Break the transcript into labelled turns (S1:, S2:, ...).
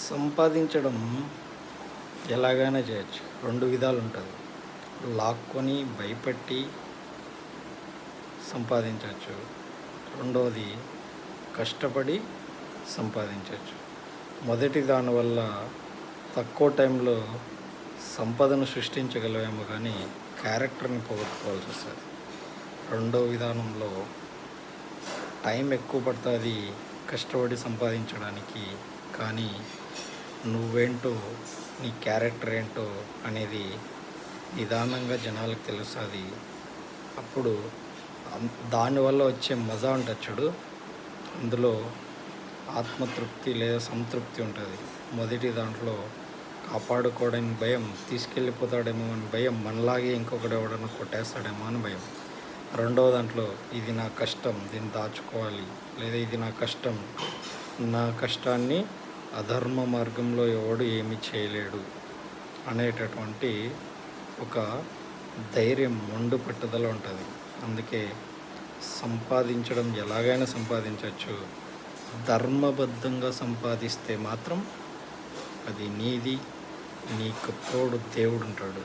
S1: సంపాదించడం ఎలాగైనా చేయొచ్చు. 2 విధాలు ఉంటుంది. లాక్కొని భయపెట్టి సంపాదించవచ్చు. రెండవది కష్టపడి సంపాదించవచ్చు. మొదటి దానివల్ల తక్కువ టైంలో సంపదను సృష్టించగలమేమో కానీ క్యారెక్టర్ని పోగొట్టుకోవాల్సి వస్తుంది. రెండో విధానంలో టైం ఎక్కువ పడుతుంది కష్టపడి సంపాదించడానికి, కానీ నువ్వేంటో నీ క్యారెక్టర్ ఏంటో అనేది నిదానంగా జనాలకు తెలుస్తుంది. అప్పుడు దానివల్ల వచ్చే మజా ఉంటుంది చూడు, అందులో ఆత్మతృప్తి లేదా సంతృప్తి ఉంటుంది. మొదటి దాంట్లో కాపాడుకోవడానికి భయం, తీసుకెళ్ళిపోతాడేమో అని భయం, మనలాగే ఇంకొకడు ఎవడన్నా కొట్టేస్తాడేమో అని భయం. రెండవ దాంట్లో ఇది నా కష్టం, దీన్ని దాచుకోవాలి, లేదా ఇది నా కష్టం, నా కష్టాన్ని అధర్మ మార్గంలో ఎవడు ఏమీ చేయలేడు అనేటటువంటి ఒక ధైర్యం, మొండు పట్టుదల ఉంటుంది. అందుకే సంపాదించడం ఎలాగైనా సంపాదించవచ్చు. ధర్మబద్ధంగా సంపాదిస్తే మాత్రం అది నీది. నీకు తోడు దేవుడు ఉంటాడు.